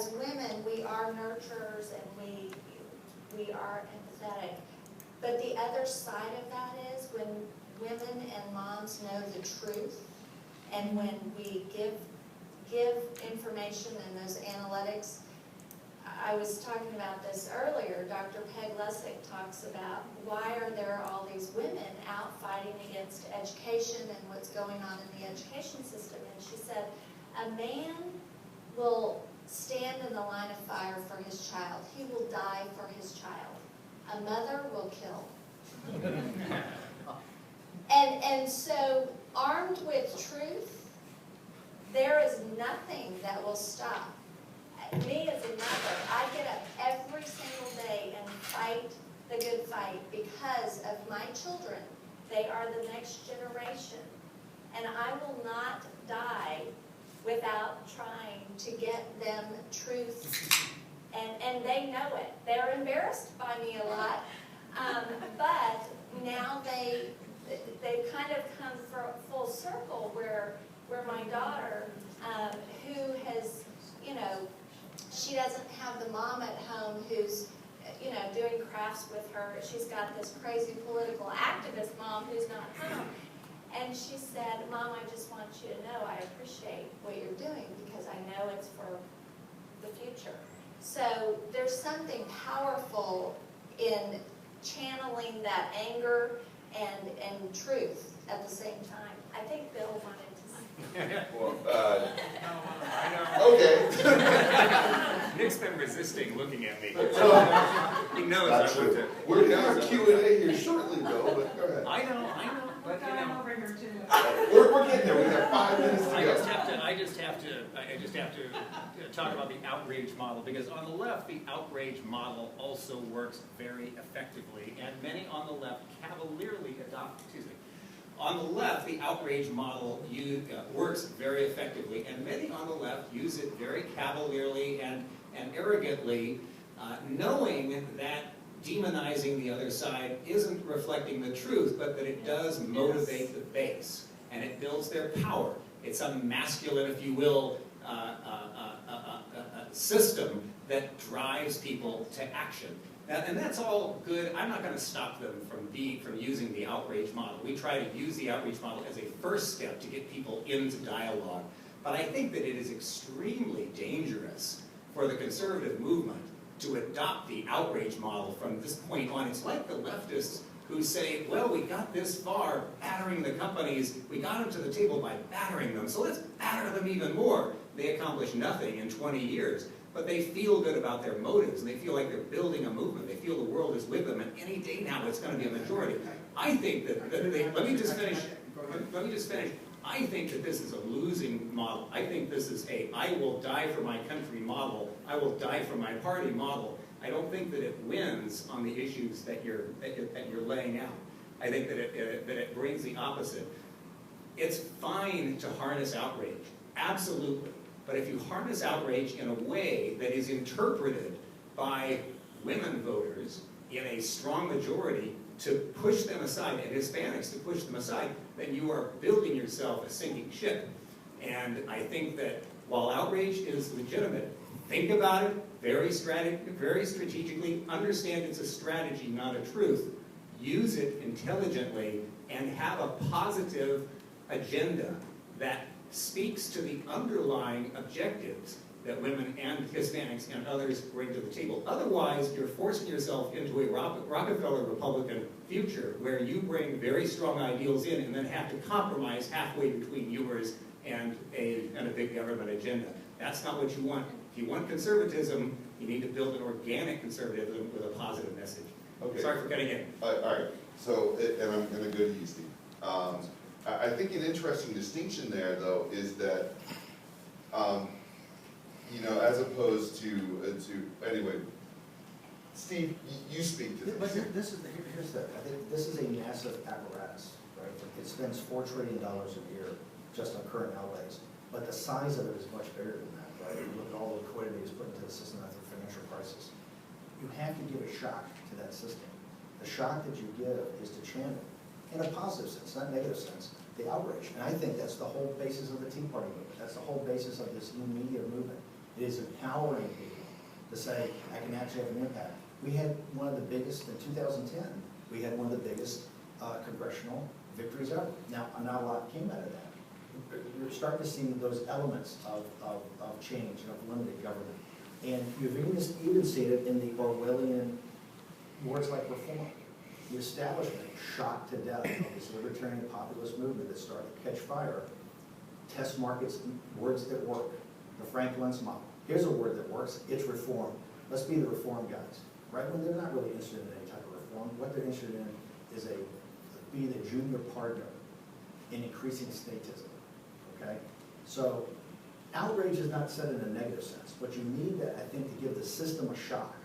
as women, we are nurturers and we are empathetic. But the other side of that is when women and moms know the truth, and when we give information and those analytics. I was talking about this earlier. Dr. Peg Lessig talks about why are there all these women out fighting against education and what's going on in the education system. And she said, a man will stand in the line of fire for his child. He will die for his child. A mother will kill. And so, armed with truth, there is nothing that will stop. Me as a mother, I get up every single day and fight the good fight because of my children. They are the next generation. And I will not die without trying to get them truth. And they know it. They're embarrassed by me a lot. But now they've kind of come full circle where my daughter, who has, she doesn't have the mom at home who's, doing crafts with her. She's got this crazy political activist mom who's not home. And she said, Mom, I just want you to know I appreciate what you're doing because I know it's for the future. So there's something powerful in channeling that anger and truth at the same time. I think Bill wanted to. Well, I know. okay. Nick's been resisting looking at me. He knows Not I true. want to. We're going to have Q&A here shortly, Bill, but go ahead. I know. But I'm over here too. We're getting there. We have 5 minutes to I go. just have to talk about the outrage model, because on the left, the outrage model also works very effectively, and many on the left cavalierly adopt, on the left, the outrage model works very effectively, and many on the left use it very cavalierly and arrogantly, knowing that demonizing the other side isn't reflecting the truth, but that it does motivate the base, and it builds their power. It's a masculine, if you will, system that drives people to action. And that's all good. I'm not going to stop them from using the outrage model. We try to use the outrage model as a first step to get people into dialogue. But I think that it is extremely dangerous for the conservative movement to adopt the outrage model from this point on. It's like the leftists who say, well, we got this far battering the companies. We got them to the table by battering them, so let's batter them even more. They accomplish nothing in 20 years. But they feel good about their motives, and they feel like they're building a movement. They feel the world is with them, and any day now it's going to be a majority. I think that let me just finish. I think that this is a losing model. I think this is I will die for my country model. I will die for my party model. I don't think that it wins on the issues that you're laying out. I think that it brings the opposite. It's fine to harness outrage, absolutely. But if you harness outrage in a way that is interpreted by women voters in a strong majority to push them aside, and Hispanics to push them aside, then you are building yourself a sinking ship. And I think that while outrage is legitimate, think about it very strategically, understand it's a strategy, not a truth, use it intelligently, and have a positive agenda that speaks to the underlying objectives that women and Hispanics and others bring to the table. Otherwise, you're forcing yourself into a Rockefeller Republican future where you bring very strong ideals in and then have to compromise halfway between yours and a big government agenda. That's not what you want. If you want conservatism, you need to build an organic conservatism with a positive message. Okay. Sorry for cutting in. All right. So, and I'm going to go to you, Steve. I think an interesting distinction there, though, is that, as opposed to anyway, Steve, you speak to this. But here's the, I think this is a massive apparatus, right? It spends $4 trillion a year just on current outlays, but the size of it is much bigger than that, right? If you look at all the liquidity that's put into the system after the financial crisis, you have to give a shock to that system. The shock that you give is to channel, in a positive sense, not negative sense, the outrage. And I think that's the whole basis of the Tea Party movement. That's the whole basis of this new media movement. It is empowering people to say, I can actually have an impact. We had one of the biggest, in 2010, we had one of the biggest congressional victories ever. Now, not a lot came out of that. You're starting to see those elements of change, of limited government. And you've even seen it in the Orwellian words like reform. The establishment, shocked to death of this libertarian populist movement that started to catch fire, test markets, words that work. The Frank Luntz model. Here's a word that works, it's reform. Let's be the reform guys. Right? When they're not really interested in any type of reform, what they're interested in is be the junior partner in increasing statism. Okay? So outrage is not said in a negative sense, but you need that, I think, to give the system a shock,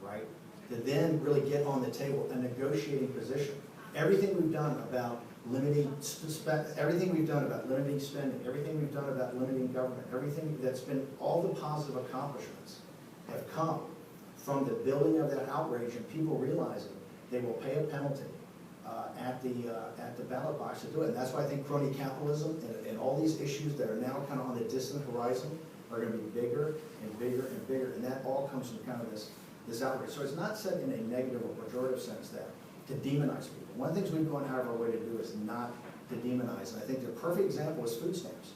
right? To then really get on the table a negotiating position. Everything we've done about limiting everything we've done about limiting spending, everything we've done about limiting government, everything that's been, all the positive accomplishments have come from the building of that outrage and people realizing they will pay a penalty at the ballot box to do it. And that's why I think crony capitalism and all these issues that are now kind of on the distant horizon are going to be bigger and bigger and bigger. And that all comes from kind of this outrage. So it's not said in a negative or pejorative sense that to demonize people. One of the things we've gone out of our way to do is not to demonize. And I think the perfect example is food stamps.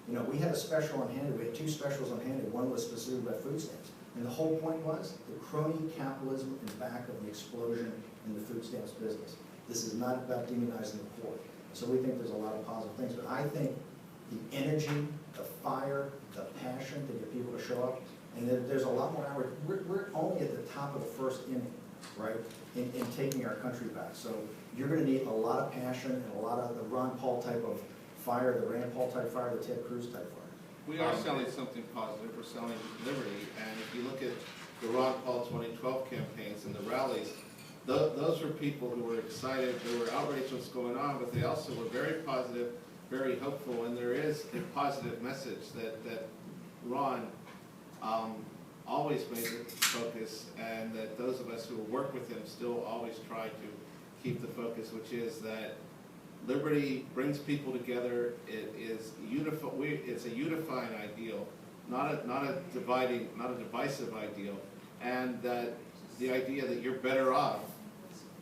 You know, we had a special on hand, we had 2 specials on hand, and one was specifically about food stamps. And the whole point was the crony capitalism in back of the explosion in the food stamps business. This is not about demonizing the poor. So we think there's a lot of positive things. But I think the energy, the fire, the passion to get people to show up, and there's a lot more hours. We're only at the top of the first inning, right, in taking our country back. So you're going to need a lot of passion and a lot of the Ron Paul type of fire, the Rand Paul type fire, the Ted Cruz type fire. We are selling something positive. We're selling liberty. And if you look at the Ron Paul 2012 campaigns and the rallies, those were people who were excited, they were outraged what's going on, but they also were very positive, very hopeful, and there is a positive message that Ron always made the focus, and that those of us who work with him still always try to keep the focus, which is that liberty brings people together. It is it's a unifying ideal, not a divisive ideal, and that the idea that you're better off,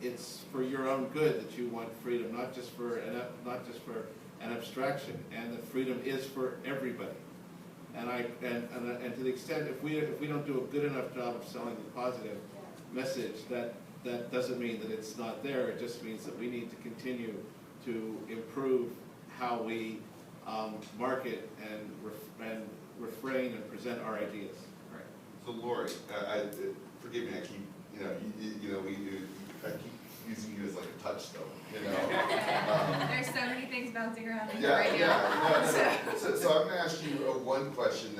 it's for your own good that you want freedom, not just for an abstraction, and that freedom is for everybody. And to the extent if we don't do a good enough job of selling the positive message, that doesn't mean that it's not there. It just means that we need to continue to improve how we market and refrain and present our ideas. Right. So Lori, forgive me, I keep I keep using you as like a touchstone, you know. There's so many things bouncing around in here Yeah, right yeah. now. So I'm going to ask you one question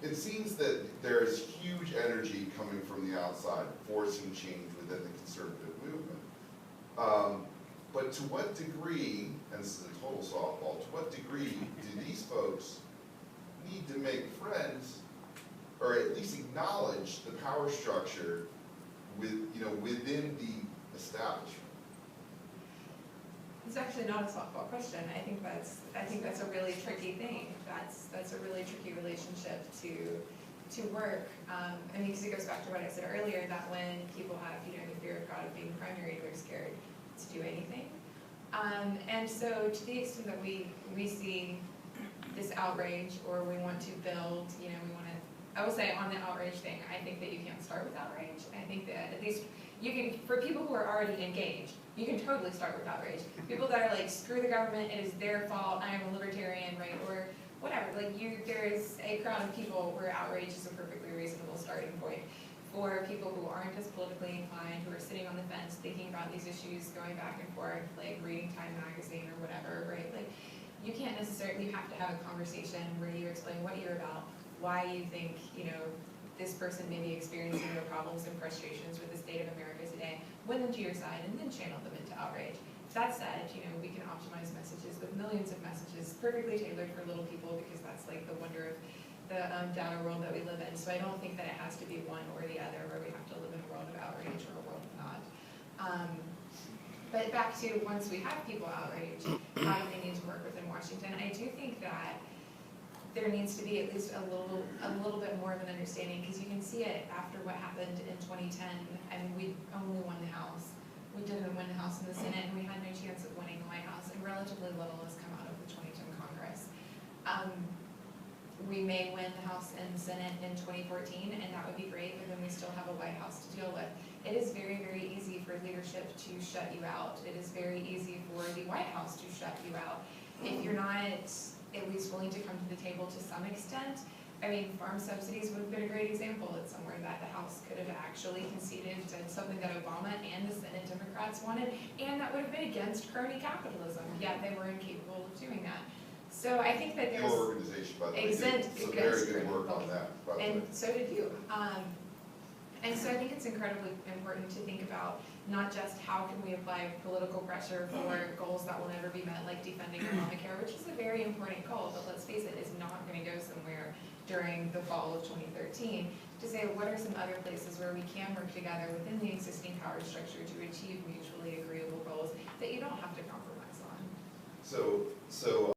it seems that there's huge energy coming from the outside, forcing change within the conservative movement. But to what degree, and this is a total softball, to what degree do these folks need to make friends, or at least acknowledge the power structure within the establishment? It's actually not a softball question. I think that's a really tricky thing. That's a really tricky relationship to work. Because it goes back to what I said earlier, that when people have the fear of God of being primary, they're scared to do anything. And so to the extent that we see this outrage, or we want to build, I will say on the outrage thing, I think that you can't start with outrage. I think that at least you can, for people who are already engaged, you can totally start with outrage. People that are like, screw the government, it is their fault, I am a libertarian, right, or whatever. There is a crowd of people where outrage is a perfectly reasonable starting point. For people who aren't as politically inclined, who are sitting on the fence thinking about these issues, going back and forth, like reading Time magazine or whatever, right? You can't necessarily, you have to have a conversation where you explain what you're about, why you think, this person may be experiencing their problems and frustrations with the state of America today, win them to your side, and then channel them into outrage. That said, we can optimize messages with millions of messages, perfectly tailored for little people, because that's like the wonder of the data world that we live in. So I don't think that it has to be one or the other, where we have to live in a world of outrage or a world of not. But back to once we have people outraged, how do they need to work within Washington? I do think that there needs to be at least a little bit more of an understanding, because you can see it after what happened in 2010, and we only won the House. We didn't win the House and the Senate, and we had no chance of winning the White House, and relatively little has come out of the 2010 Congress. We may win the House and the Senate in 2014, and that would be great, but then we still have a White House to deal with. It is very, very easy for leadership to shut you out. It is very easy for the White House to shut you out. If you're not at least willing to come to the table to some extent, I mean, farm subsidies would have been a great example. It's somewhere that the House could have actually conceded to something that Obama and the Senate Democrats wanted, and that would have been against crony capitalism, yet they were incapable of doing that. So I think that Your there's, organization, by the way, Exempt did some against very good work critical. on that, by the way. and so did you. And so I think it's incredibly important to think about not just how can we apply political pressure for goals that will never be met, like defending Obamacare, which is a very important goal, but let's face it, is not going to go somewhere during the fall of 2013, to say what are some other places where we can work together within the existing power structure to achieve mutually agreeable goals that you don't have to compromise on. So